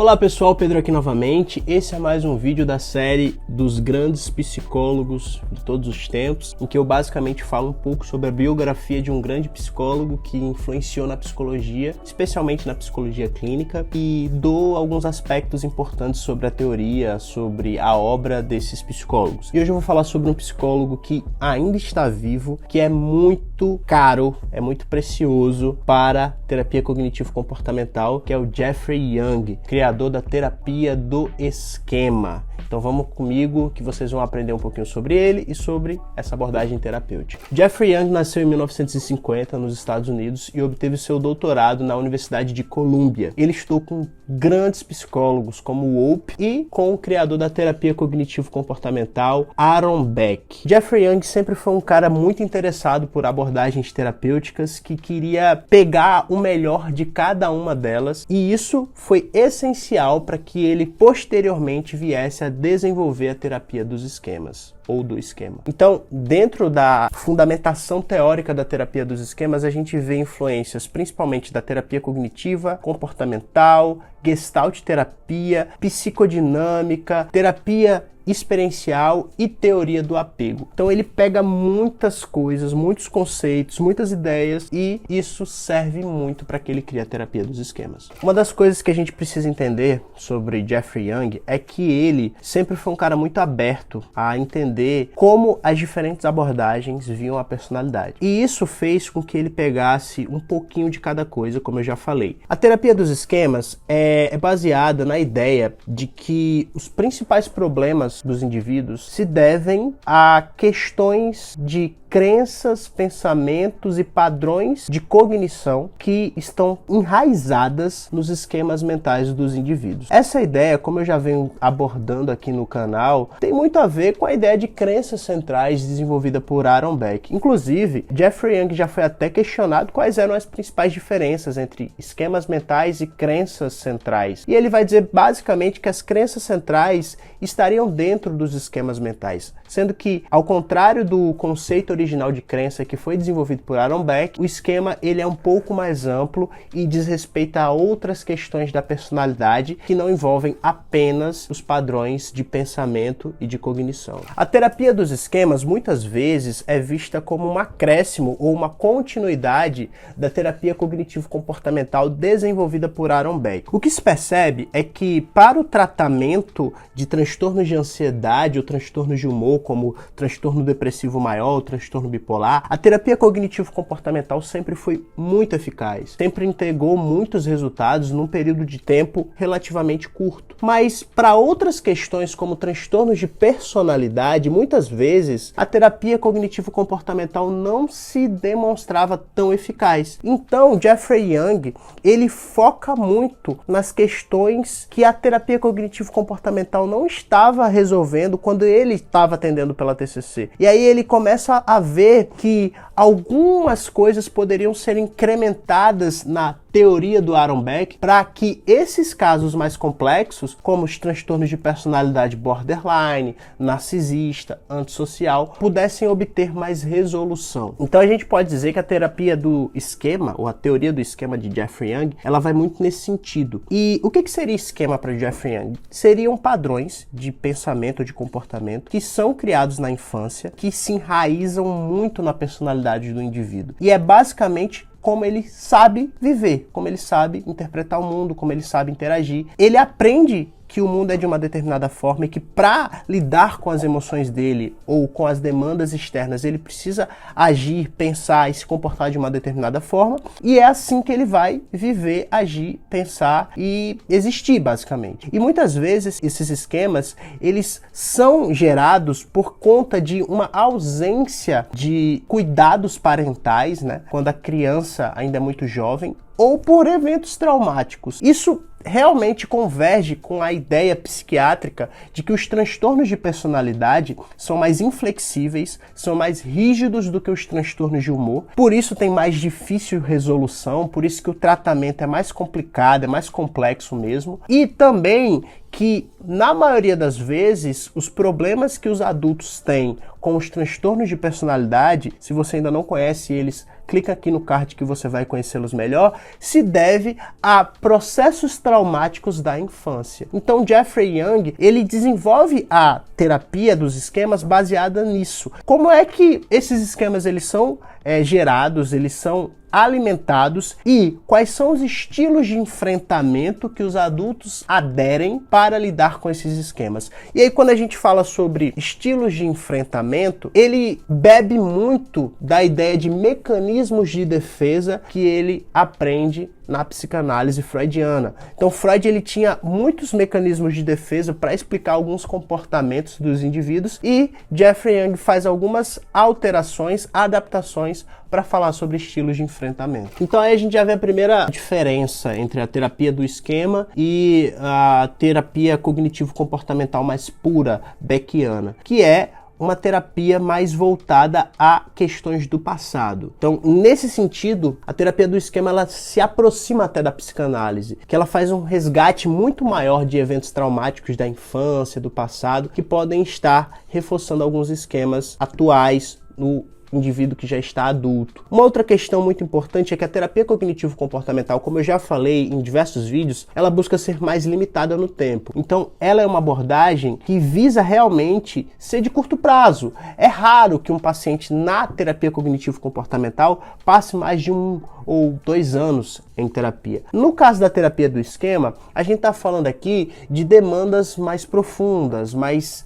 Olá pessoal, Pedro aqui novamente. Esse é mais um vídeo da série dos grandes psicólogos de todos os tempos, em que eu basicamente falo um pouco sobre a biografia de um grande psicólogo que influenciou na psicologia, especialmente na psicologia clínica, e dou alguns aspectos importantes sobre a teoria, sobre a obra desses psicólogos. E hoje eu vou falar sobre um psicólogo que ainda está vivo, que é muito caro, é muito precioso para terapia cognitivo-comportamental, que é o Jeffrey Young, criador da terapia do esquema. Então vamos comigo que vocês vão aprender um pouquinho sobre ele e sobre essa abordagem terapêutica. Jeffrey Young nasceu em 1950 nos Estados Unidos e obteve seu doutorado na Universidade de Columbia. Ele estudou com grandes psicólogos como Wolpe e com o criador da terapia cognitivo-comportamental, Aaron Beck. Jeffrey Young sempre foi um cara muito interessado por abordagens terapêuticas que queria pegar o melhor de cada uma delas, e isso foi essencial para que ele posteriormente viesse a desenvolver a terapia dos esquemas, ou do esquema. Então, dentro da fundamentação teórica da terapia dos esquemas, a gente vê influências principalmente da terapia cognitiva, comportamental, gestalt terapia, psicodinâmica, terapia experiencial e teoria do apego. Então ele pega muitas coisas, muitos conceitos, muitas ideias, e isso serve muito para que ele crie a terapia dos esquemas. Uma das coisas que a gente precisa entender sobre Jeffrey Young é que ele sempre foi um cara muito aberto a entender como as diferentes abordagens viam a personalidade. E isso fez com que ele pegasse um pouquinho de cada coisa, como eu já falei. A terapia dos esquemas é baseada na ideia de que os principais problemas dos indivíduos se devem a questões de crenças, pensamentos e padrões de cognição que estão enraizadas nos esquemas mentais dos indivíduos. Essa ideia, como eu já venho abordando aqui no canal, tem muito a ver com a ideia de crenças centrais desenvolvida por Aaron Beck. Inclusive, Jeffrey Young já foi até questionado quais eram as principais diferenças entre esquemas mentais e crenças centrais. E ele vai dizer basicamente que as crenças centrais estariam dentro dos esquemas mentais, sendo que, ao contrário do conceito original de crença que foi desenvolvido por Aaron Beck, o esquema ele é um pouco mais amplo e diz respeito a outras questões da personalidade que não envolvem apenas os padrões de pensamento e de cognição. A terapia dos esquemas muitas vezes é vista como um acréscimo ou uma continuidade da terapia cognitivo-comportamental desenvolvida por Aaron Beck. O que se percebe é que, para o tratamento de transtornos de ansiedade ou transtornos de humor, como transtorno depressivo maior ou transtorno bipolar, a terapia cognitivo-comportamental sempre foi muito eficaz, sempre entregou muitos resultados num período de tempo relativamente curto. Mas para outras questões, como transtornos de personalidade, muitas vezes a terapia cognitivo-comportamental não se demonstrava tão eficaz. Então, Jeffrey Young, ele foca muito nas questões que a terapia cognitivo-comportamental não estava resolvendo quando ele estava atendendo pela TCC. E aí ele começa a ver que algumas coisas poderiam ser incrementadas na teoria do Aaron Beck para que esses casos mais complexos, como os transtornos de personalidade borderline, narcisista, antissocial, pudessem obter mais resolução. Então a gente pode dizer que a terapia do esquema, ou a teoria do esquema de Jeffrey Young, ela vai muito nesse sentido. E o que seria esquema para Jeffrey Young? Seriam padrões de pensamento, de comportamento, que são criados na infância, que se enraizam muito na personalidade do indivíduo. E é basicamente como ele sabe viver, como ele sabe interpretar o mundo, como ele sabe interagir. Ele aprende que o mundo é de uma determinada forma e que, para lidar com as emoções dele ou com as demandas externas, ele precisa agir, pensar e se comportar de uma determinada forma, e é assim que ele vai viver, agir, pensar e existir, basicamente. E muitas vezes esses esquemas, eles são gerados por conta de uma ausência de cuidados parentais, né, quando a criança ainda é muito jovem, ou por eventos traumáticos. Isso realmente converge com a ideia psiquiátrica de que os transtornos de personalidade são mais inflexíveis, são mais rígidos do que os transtornos de humor, por isso tem mais difícil resolução, por isso que o tratamento é mais complicado, é mais complexo mesmo, e também que, na maioria das vezes, os problemas que os adultos têm com os transtornos de personalidade, se você ainda não conhece eles, clica aqui no card que você vai conhecê-los melhor, se deve a processos traumáticos da infância. Então, Jeffrey Young, ele desenvolve a terapia dos esquemas baseada nisso. Como é que esses esquemas eles são gerados, eles são alimentados e quais são os estilos de enfrentamento que os adultos aderem para lidar com esses esquemas. E aí, quando a gente fala sobre estilos de enfrentamento, ele bebe muito da ideia de mecanismos de defesa que ele aprende na psicanálise freudiana. Então, Freud ele tinha muitos mecanismos de defesa para explicar alguns comportamentos dos indivíduos e Jeffrey Young faz algumas alterações, adaptações para falar sobre estilos de enfrentamento. Então aí a gente já vê a primeira diferença entre a terapia do esquema e a terapia cognitivo-comportamental mais pura, beckiana, que é uma terapia mais voltada a questões do passado. Então, nesse sentido, a terapia do esquema ela se aproxima até da psicanálise, que ela faz um resgate muito maior de eventos traumáticos da infância, do passado, que podem estar reforçando alguns esquemas atuais no indivíduo que já está adulto. Uma outra questão muito importante é que a terapia cognitivo-comportamental, como eu já falei em diversos vídeos, ela busca ser mais limitada no tempo. Então, ela é uma abordagem que visa realmente ser de curto prazo. É raro que um paciente na terapia cognitivo-comportamental passe mais de 1 ou 2 anos em terapia. No caso da terapia do esquema, a gente está falando aqui de demandas mais profundas, mais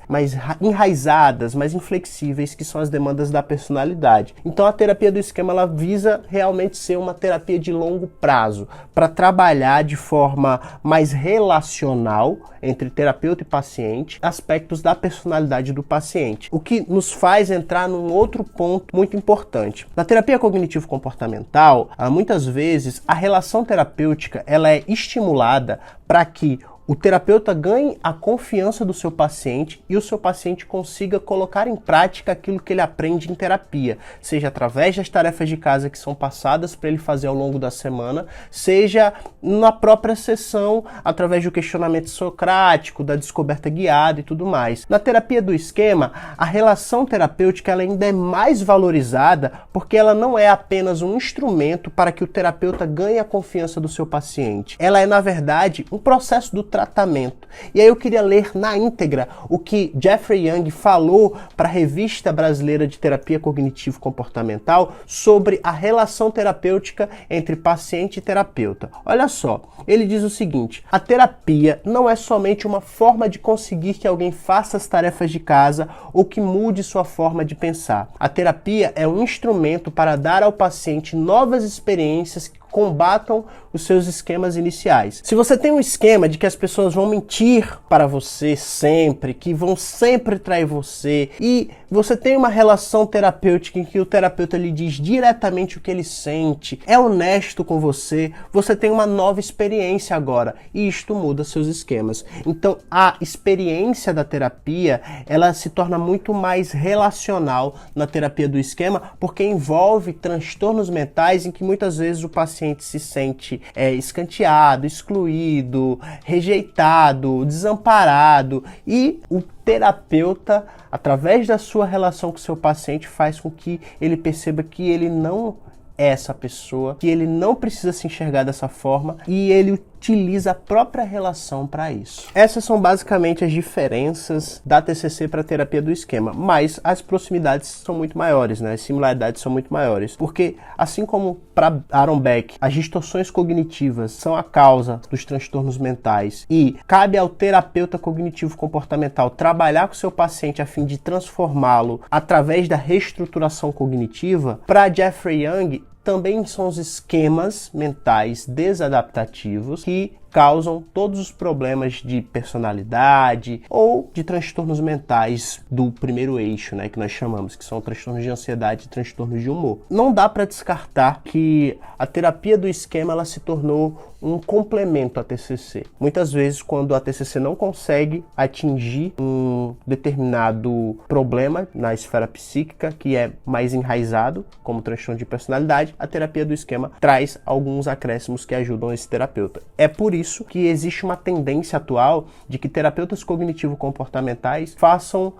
enraizadas, mais inflexíveis, que são as demandas da personalidade. Então a terapia do esquema ela visa realmente ser uma terapia de longo prazo, para trabalhar de forma mais relacional entre terapeuta e paciente, aspectos da personalidade do paciente. O que nos faz entrar num outro ponto muito importante. Na terapia cognitivo-comportamental, muitas vezes a relação terapêutica ela é estimulada para que o terapeuta ganhe a confiança do seu paciente e o seu paciente consiga colocar em prática aquilo que ele aprende em terapia, seja através das tarefas de casa que são passadas para ele fazer ao longo da semana, seja na própria sessão, através do questionamento socrático, da descoberta guiada e tudo mais. Na terapia do esquema, a relação terapêutica ela ainda é mais valorizada porque ela não é apenas um instrumento para que o terapeuta ganhe a confiança do seu paciente. Ela é, na verdade, um processo do tratamento. E aí eu queria ler na íntegra o que Jeffrey Young falou para a Revista Brasileira de Terapia Cognitivo-Comportamental sobre a relação terapêutica entre paciente e terapeuta. Olha só, ele diz o seguinte: a terapia não é somente uma forma de conseguir que alguém faça as tarefas de casa ou que mude sua forma de pensar. A terapia é um instrumento para dar ao paciente novas experiências que combatam os seus esquemas iniciais. Se você tem um esquema de que as pessoas vão mentir para você sempre, que vão sempre trair você, e você tem uma relação terapêutica em que o terapeuta lhe diz diretamente o que ele sente, é honesto com você, você tem uma nova experiência agora, e isto muda seus esquemas. Então, a experiência da terapia, ela se torna muito mais relacional na terapia do esquema, porque envolve transtornos mentais em que muitas vezes o paciente se sente escanteado, excluído, rejeitado, desamparado, e o terapeuta, através da sua relação com o seu paciente, faz com que ele perceba que ele não é essa pessoa, que ele não precisa se enxergar dessa forma e ele utiliza a própria relação para isso. Essas são basicamente as diferenças da TCC para a terapia do esquema, mas as proximidades são muito maiores, né? As similaridades são muito maiores, porque assim como para Aaron Beck, as distorções cognitivas são a causa dos transtornos mentais e cabe ao terapeuta cognitivo-comportamental trabalhar com seu paciente a fim de transformá-lo através da reestruturação cognitiva, para Jeffrey Young também são os esquemas mentais desadaptativos que causam todos os problemas de personalidade ou de transtornos mentais do primeiro eixo, né, que nós chamamos, que são transtornos de ansiedade e transtornos de humor. Não dá para descartar que a terapia do esquema ela se tornou um complemento à TCC. Muitas vezes, quando a TCC não consegue atingir um determinado problema na esfera psíquica, que é mais enraizado, como transtorno de personalidade, a terapia do esquema traz alguns acréscimos que ajudam esse terapeuta. É por isso isso que existe uma tendência atual de que terapeutas cognitivo-comportamentais façam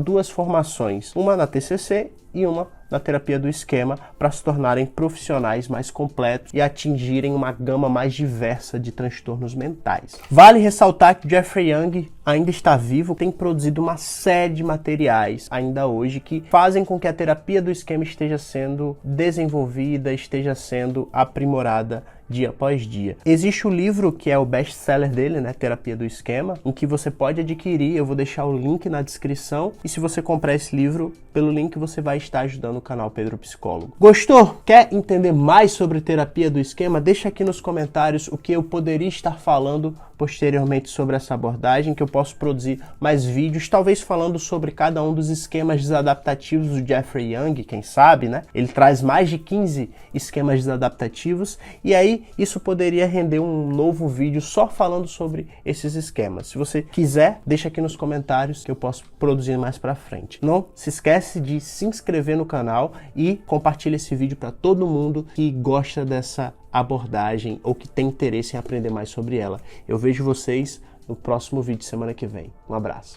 duas formações, uma na TCC e uma na terapia do esquema, para se tornarem profissionais mais completos e atingirem uma gama mais diversa de transtornos mentais. Vale ressaltar que Jeffrey Young ainda está vivo, tem produzido uma série de materiais ainda hoje que fazem com que a terapia do esquema esteja sendo desenvolvida, esteja sendo aprimorada dia após dia. Existe o livro que é o best-seller dele, né, Terapia do Esquema, em que você pode adquirir, eu vou deixar o link na descrição, e se você comprar esse livro, pelo link você vai estar ajudando o canal Pedro Psicólogo. Gostou? Quer entender mais sobre terapia do esquema? Deixa aqui nos comentários o que eu poderia estar falando posteriormente sobre essa abordagem, que eu posso produzir mais vídeos, talvez falando sobre cada um dos esquemas desadaptativos do Jeffrey Young, quem sabe, né? Ele traz mais de 15 esquemas desadaptativos, e aí isso poderia render um novo vídeo só falando sobre esses esquemas. Se você quiser, deixa aqui nos comentários que eu posso produzir mais pra frente. Não se esquece de se inscrever no canal e compartilha esse vídeo para todo mundo que gosta dessa abordagem ou que tem interesse em aprender mais sobre ela. Eu vejo vocês no próximo vídeo semana que vem. Um abraço.